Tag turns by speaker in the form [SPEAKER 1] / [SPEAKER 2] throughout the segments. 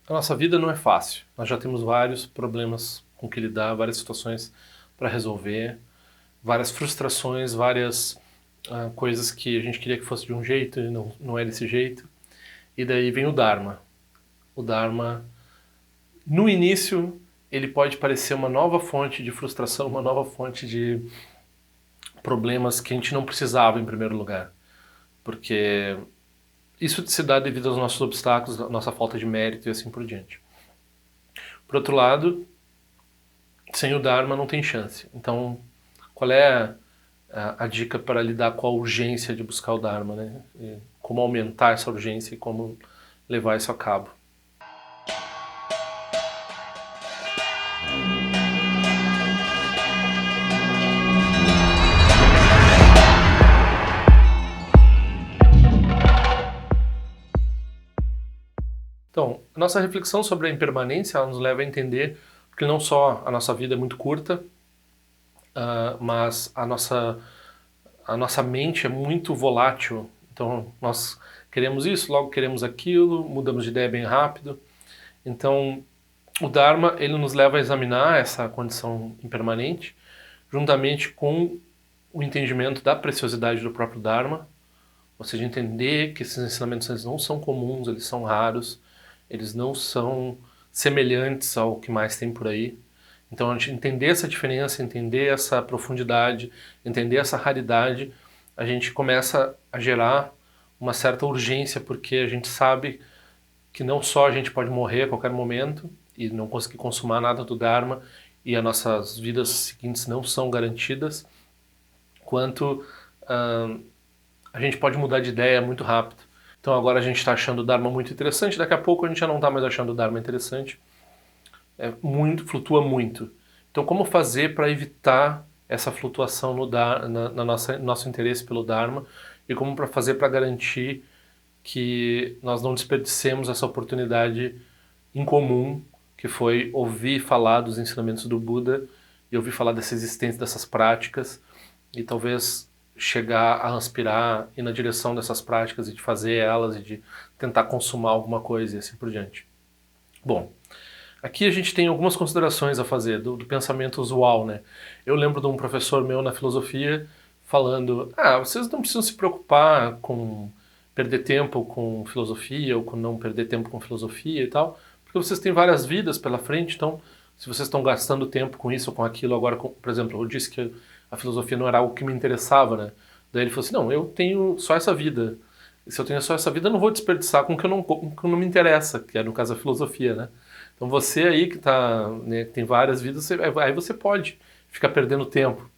[SPEAKER 1] A nossa vida não é fácil. Nós já temos vários problemas com que lidar, várias situações para resolver, várias frustrações, várias coisas que a gente queria que fosse de um jeito e não é desse jeito. E daí vem o Dharma. O Dharma, no início, ele pode parecer uma nova fonte de frustração, uma nova fonte de problemas que a gente não precisava em primeiro lugar. Porque isso se dá devido aos nossos obstáculos, à nossa falta de mérito e assim por diante. Por outro lado, sem o Dharma não tem chance. Então, qual é a dica para lidar com a urgência de buscar o Dharma, né? E como aumentar essa urgência e como levar isso a cabo. Então, a nossa reflexão sobre a impermanência ela nos leva a entender que não só a nossa vida é muito curta, mas a nossa mente é muito volátil. Então, nós queremos isso, logo queremos aquilo, mudamos de ideia bem rápido. Então, o Dharma ele nos leva a examinar essa condição impermanente, juntamente com o entendimento da preciosidade do próprio Dharma, ou seja, entender que esses ensinamentos eles não são comuns, eles são raros, eles não são semelhantes ao que mais tem por aí. Então, a gente entender essa diferença, entender essa profundidade, entender essa raridade, a gente começa a gerar uma certa urgência, porque a gente sabe que não só a gente pode morrer a qualquer momento e não conseguir consumar nada do Dharma e as nossas vidas seguintes não são garantidas, quanto a gente pode mudar de ideia muito rápido. Então agora a gente está achando o Dharma muito interessante, daqui a pouco a gente já não está mais achando o Dharma interessante. Flutua muito. Então como fazer para evitar essa flutuação no nosso interesse pelo Dharma e como para fazer para garantir que nós não desperdicemos essa oportunidade incomum que foi ouvir falar dos ensinamentos do Buda e ouvir falar dessa existência dessas práticas e talvez chegar a aspirar ir na direção dessas práticas e de fazer elas e de tentar consumar alguma coisa e assim por diante. Bom, aqui a gente tem algumas considerações a fazer do pensamento usual, né? Eu lembro de um professor meu na filosofia falando, vocês não precisam se preocupar com perder tempo com filosofia ou com não perder tempo com filosofia e tal, porque vocês têm várias vidas pela frente, então se vocês estão gastando tempo com isso ou com aquilo agora, por exemplo, eu disse que a filosofia não era algo que me interessava, né? Daí ele falou assim, não, eu tenho só essa vida. E se eu tenho só essa vida, eu não vou desperdiçar com o que não me interessa, que é no caso a filosofia, né? Então você aí que tá, né, que tem várias vidas, aí você pode ficar perdendo tempo.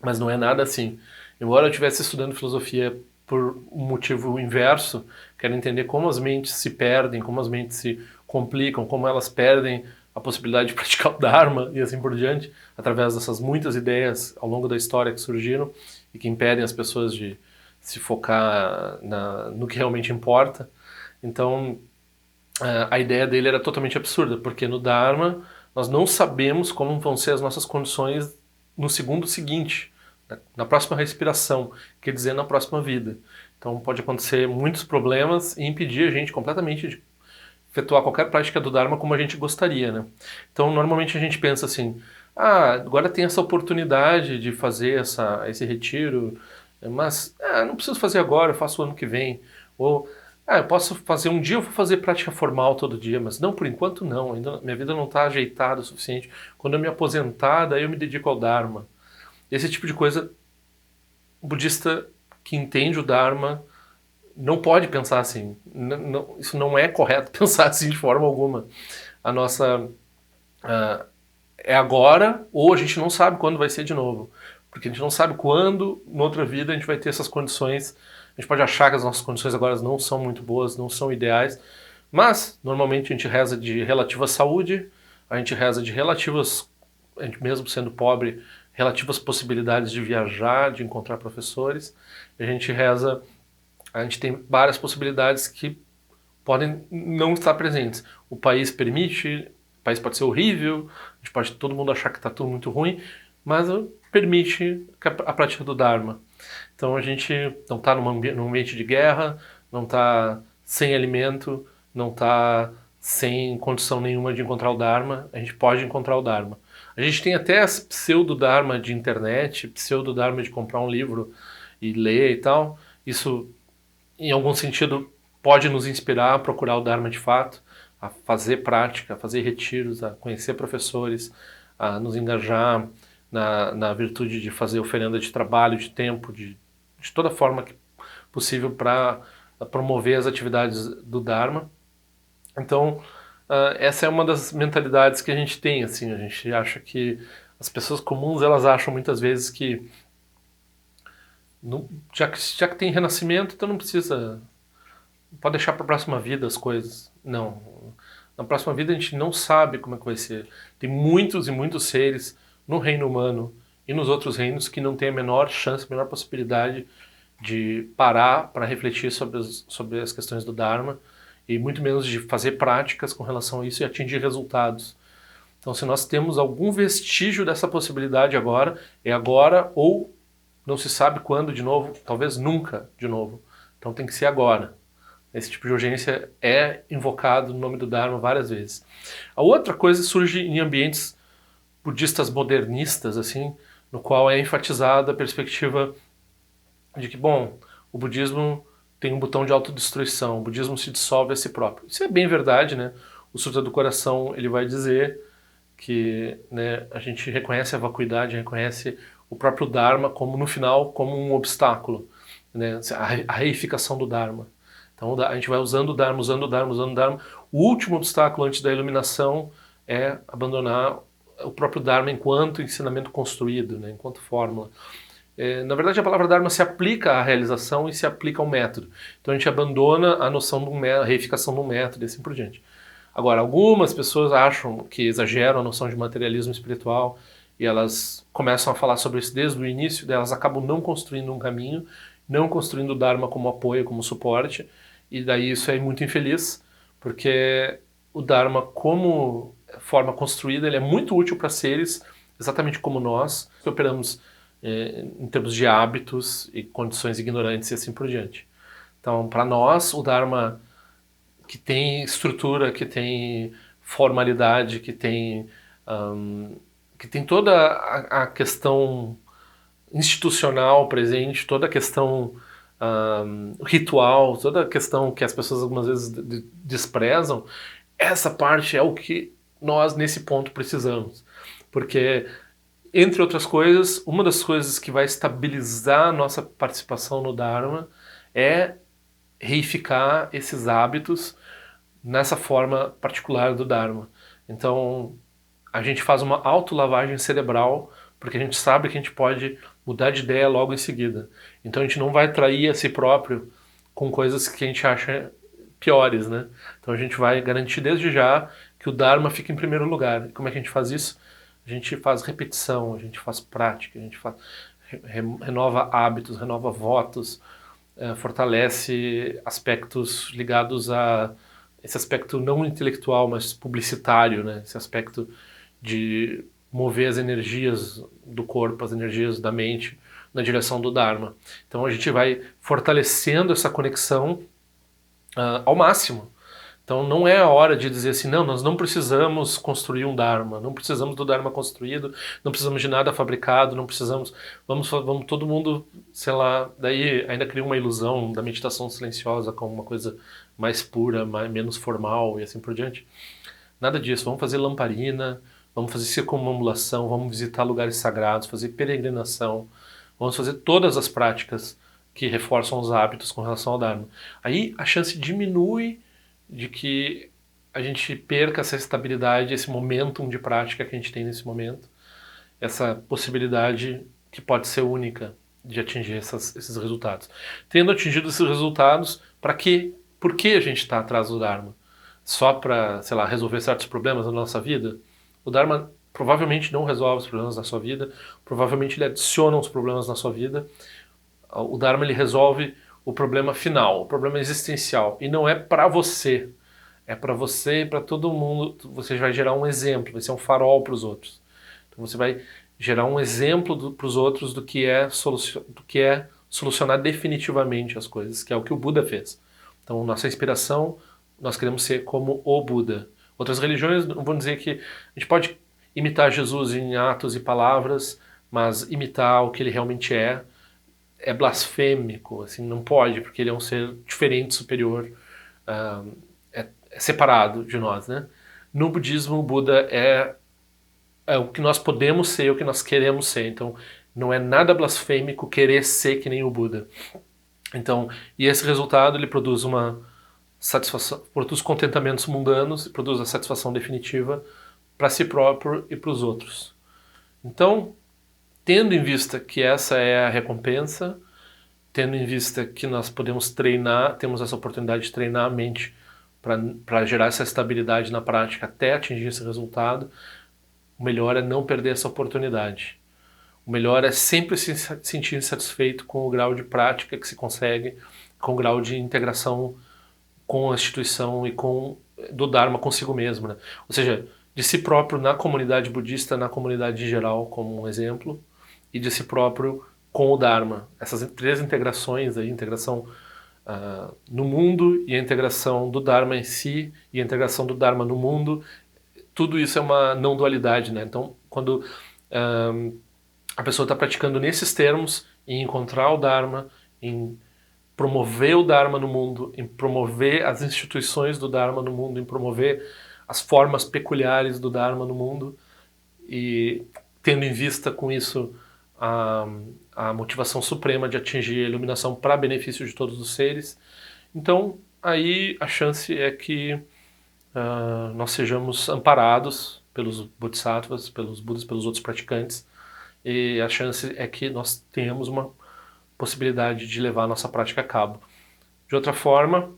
[SPEAKER 1] Mas não é nada assim. Embora eu estivesse estudando filosofia por um motivo inverso, quero entender como as mentes se perdem, como as mentes se complicam, como elas perdem a possibilidade de praticar o Dharma e assim por diante, através dessas muitas ideias ao longo da história que surgiram e que impedem as pessoas de se focar no que realmente importa. Então, a ideia dele era totalmente absurda, porque no Dharma nós não sabemos como vão ser as nossas condições no segundo seguinte, na próxima respiração, quer dizer, na próxima vida. Então pode acontecer muitos problemas e impedir a gente completamente de efetuar qualquer prática do Dharma como a gente gostaria, né? Então normalmente a gente pensa assim, agora tem essa oportunidade de fazer esse retiro, mas não preciso fazer agora, eu faço o ano que vem. Ou eu posso fazer um dia, eu vou fazer prática formal todo dia, mas não, por enquanto não, ainda minha vida não está ajeitada o suficiente. Quando eu me aposentar, daí eu me dedico ao Dharma. Esse tipo de coisa, o budista que entende o Dharma não pode pensar assim. Isso não é correto pensar assim de forma alguma. A nossa é agora ou a gente não sabe quando vai ser de novo. Porque a gente não sabe quando, noutra vida, a gente vai ter essas condições. A gente pode achar que as nossas condições agora não são muito boas, não são ideais, mas normalmente a gente reza de relativa saúde, a gente reza de relativas, a gente mesmo sendo pobre, relativas possibilidades de viajar, de encontrar professores. A gente reza, a gente tem várias possibilidades que podem não estar presentes. O país permite, o país pode ser horrível, a gente pode todo mundo achar que está tudo muito ruim, mas permite a prática do Dharma. Então a gente não está num ambiente de guerra, não está sem alimento, não está sem condição nenhuma de encontrar o Dharma, a gente pode encontrar o Dharma. A gente tem até esse pseudo-Dharma de internet, pseudo-Dharma de comprar um livro e ler e tal. Isso, em algum sentido, pode nos inspirar a procurar o Dharma de fato, a fazer prática, a fazer retiros, a conhecer professores, a nos engajar na virtude de fazer oferenda de trabalho, de tempo, de toda forma possível para promover as atividades do Dharma. Então, essa é uma das mentalidades que a gente tem, assim, a gente acha que as pessoas comuns, elas acham muitas vezes que já que tem renascimento, então não precisa, pode deixar para a próxima vida as coisas. Não, na próxima vida a gente não sabe como é que vai ser. Tem muitos e muitos seres no reino humano e nos outros reinos que não têm a menor chance, a menor possibilidade de parar para refletir sobre as questões do Dharma, e muito menos de fazer práticas com relação a isso e atingir resultados. Então, se nós temos algum vestígio dessa possibilidade agora, é agora ou não se sabe quando de novo, talvez nunca de novo. Então tem que ser agora. Esse tipo de urgência é invocado no nome do Dharma várias vezes. A outra coisa surge em ambientes budistas modernistas, assim, no qual é enfatizada a perspectiva de que, bom, o budismo tem um botão de autodestruição, o budismo se dissolve a si próprio. Isso é bem verdade, né? O Sutra do Coração, ele vai dizer que, né, a gente reconhece a vacuidade, reconhece o próprio Dharma como, no final, como um obstáculo, né? A reificação do Dharma. Então a gente vai usando o Dharma, usando o Dharma, usando o Dharma. O último obstáculo antes da iluminação é abandonar o próprio Dharma enquanto ensinamento construído, né, enquanto fórmula. Na verdade, a palavra Dharma se aplica à realização e se aplica ao método. Então a gente abandona a noção de a reificação do método e assim por diante. Agora, algumas pessoas acham que exageram a noção de materialismo espiritual e elas começam a falar sobre isso desde o início, elas acabam não construindo um caminho, não construindo o Dharma como apoio, como suporte, e daí isso é muito infeliz, porque o Dharma, como forma construída, ele é muito útil para seres exatamente como nós, que operamos em termos de hábitos e condições ignorantes e assim por diante. Então, para nós, o Dharma que tem estrutura, que tem formalidade, que tem toda a questão institucional presente, toda a questão ritual, toda a questão que as pessoas algumas vezes desprezam, essa parte é o que nós nesse ponto precisamos. Porque, entre outras coisas, uma das coisas que vai estabilizar a nossa participação no Dharma é reificar esses hábitos nessa forma particular do Dharma. Então, a gente faz uma autolavagem cerebral, porque a gente sabe que a gente pode mudar de ideia logo em seguida. Então a gente não vai trair a si próprio com coisas que a gente acha piores, né? Então a gente vai garantir desde já que o Dharma fica em primeiro lugar. E como é que a gente faz isso? A gente faz repetição, a gente faz prática, a gente renova hábitos, renova votos, fortalece aspectos ligados a esse aspecto não intelectual, mas publicitário, né? Esse aspecto de mover as energias do corpo, as energias da mente na direção do Dharma. Então a gente vai fortalecendo essa conexão ao máximo. Então não é a hora de dizer assim, não, nós não precisamos construir um Dharma, não precisamos do Dharma construído, não precisamos de nada fabricado, não precisamos, vamos todo mundo, sei lá, daí ainda cria uma ilusão da meditação silenciosa como uma coisa mais pura, menos formal e assim por diante. Nada disso, vamos fazer lamparina, vamos fazer circunambulação, vamos visitar lugares sagrados, fazer peregrinação, vamos fazer todas as práticas que reforçam os hábitos com relação ao Dharma. Aí a chance diminui de que a gente perca essa estabilidade, esse momentum de prática que a gente tem nesse momento, essa possibilidade que pode ser única de atingir esses resultados. Tendo atingido esses resultados, para quê? Por que a gente está atrás do Dharma? Só para, sei lá, resolver certos problemas na nossa vida? O Dharma provavelmente não resolve os problemas da sua vida, provavelmente ele adiciona os problemas na sua vida. O Dharma ele resolve o problema final, o problema existencial, e não é para você, é para você e para todo mundo. Você vai gerar um exemplo, vai ser um farol para os outros. Então você vai gerar um exemplo para os outros do que é solucionar definitivamente as coisas, que é o que o Buda fez. Então nossa inspiração nós queremos ser como o Buda. Outras religiões vão dizer que a gente pode imitar Jesus em atos e palavras, mas imitar o que ele realmente é blasfêmico, assim, não pode, porque ele é um ser diferente, superior, é separado de nós, né? No budismo, o Buda é o que nós podemos ser, o que nós queremos ser. Então, não é nada blasfêmico querer ser que nem o Buda. Então, e esse resultado ele produz uma satisfação, produz contentamentos mundanos e produz a satisfação definitiva para si próprio e para os outros. Então, tendo em vista que essa é a recompensa, tendo em vista que nós podemos treinar, temos essa oportunidade de treinar a mente para gerar essa estabilidade na prática até atingir esse resultado, o melhor é não perder essa oportunidade. O melhor é sempre se sentir satisfeito com o grau de prática que se consegue, com o grau de integração com a instituição e do Dharma consigo mesmo, né? Ou seja, de si próprio na comunidade budista, na comunidade em geral, como um exemplo, e de si próprio com o Dharma. Essas três integrações, a integração no mundo e a integração do Dharma em si e a integração do Dharma no mundo, tudo isso é uma não dualidade, né? Então, quando a pessoa está praticando nesses termos, em encontrar o Dharma, em promover o Dharma no mundo, em promover as instituições do Dharma no mundo, em promover as formas peculiares do Dharma no mundo, e tendo em vista com isso a motivação suprema de atingir a iluminação para benefício de todos os seres, então aí a chance é que nós sejamos amparados pelos bodhisattvas, pelos budas, pelos outros praticantes, e a chance é que nós tenhamos uma possibilidade de levar a nossa prática a cabo. De outra forma,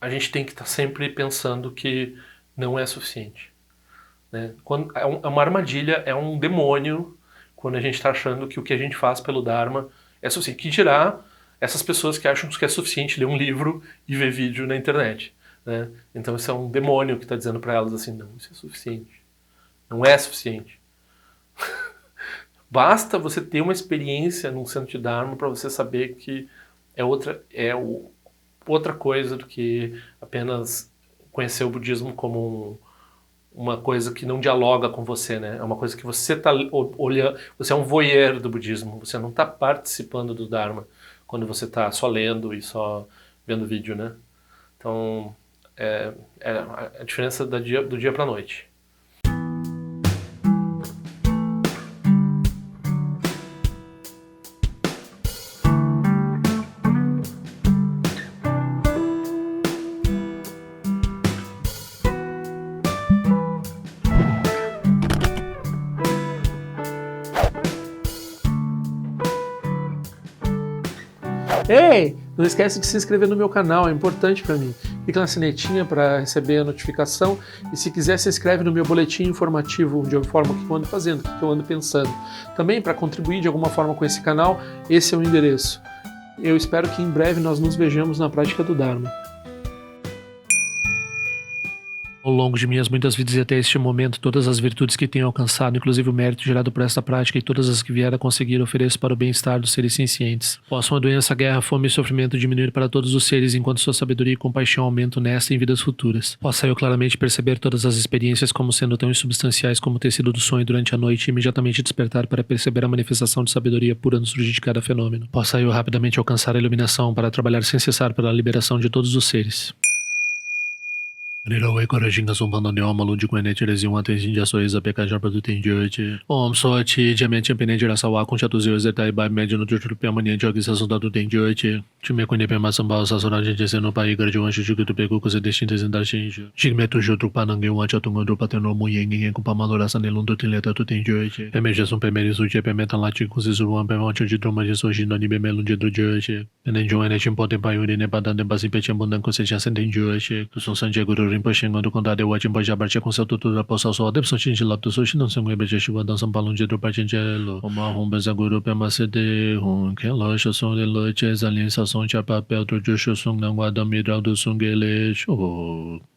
[SPEAKER 1] a gente tem que estar sempre pensando que não é suficiente, né? É uma armadilha, é um demônio quando a gente está achando que o que a gente faz pelo Dharma é suficiente. Que dirá essas pessoas que acham que é suficiente ler um livro e ver vídeo na internet, né? Então isso é um demônio que está dizendo para elas assim, não, isso é suficiente. Não é suficiente. Basta você ter uma experiência num centro de Dharma para você saber que é outra coisa do que apenas conhecer o budismo como uma coisa que não dialoga com você, né? É uma coisa que você está olhando, você é um voyeur do budismo, você não está participando do Dharma quando você está só lendo e só vendo vídeo, né? Então, é a diferença do dia para a noite. Ei, não esquece de se inscrever no meu canal, é importante para mim. Clica na sinetinha para receber a notificação e se quiser se inscreve no meu boletim informativo de forma que eu ando fazendo, o que eu ando pensando. Também para contribuir de alguma forma com esse canal, esse é o endereço. Eu espero que em breve nós nos vejamos na prática do Dharma. Ao longo de minhas muitas vidas e até este momento, todas as virtudes que tenho alcançado, inclusive o mérito gerado por esta prática e todas as que vier a conseguir, ofereço para o bem-estar dos seres sencientes. Possam a doença, a guerra, a fome e o sofrimento diminuir para todos os seres, enquanto sua sabedoria e compaixão aumentam nesta e em vidas futuras. Possa eu claramente perceber todas as experiências como sendo tão insubstanciais como o tecido do sonho durante a noite e imediatamente despertar para perceber a manifestação de sabedoria pura no surgir de cada fenômeno. Possa eu rapidamente alcançar a iluminação para trabalhar sem cessar pela liberação de todos os seres. Nirawe Korajinga Sumpanda Neoma Lundi Kwene Tirezi Waten Jinja Soiza Pekajar Produtin Joji Om Sochi Jamen Champene Jirasawa Conchatuzi Zetai Bai Mediano Tutu Piamania Jogi Sasunda Tutin Joji Chime Kwene Pema Samba Sasura Jinjese no Pai Garjuan Shujuku Tupeku Kose Destintes Indar Shinju Jigmetu Jutru Panange Wancha Tungandu Pateno Muyengi Kupamalora Sanelun Tutin Leta Tutin Joji Pemeja Sum Pemeri Suji Pemetan Lati Kuzizuan Pemancho de Droma de Soji Noni Bemelun de Joji Penenjo Ene Chimpote Payuri Nebadan de Basi Pechambundan Conseja Senten Joji Kusun Sanje Guru Rinpoche quando condade o Ajimbo Jabarche com seu tutor da poça só deve sotin de lapto so não são beje chuva dançam balão de dropa gelo uma rumba zaguru pema cede hum que loja som de loja alien sa som cha papel do joshua song não guarda midral do sungele show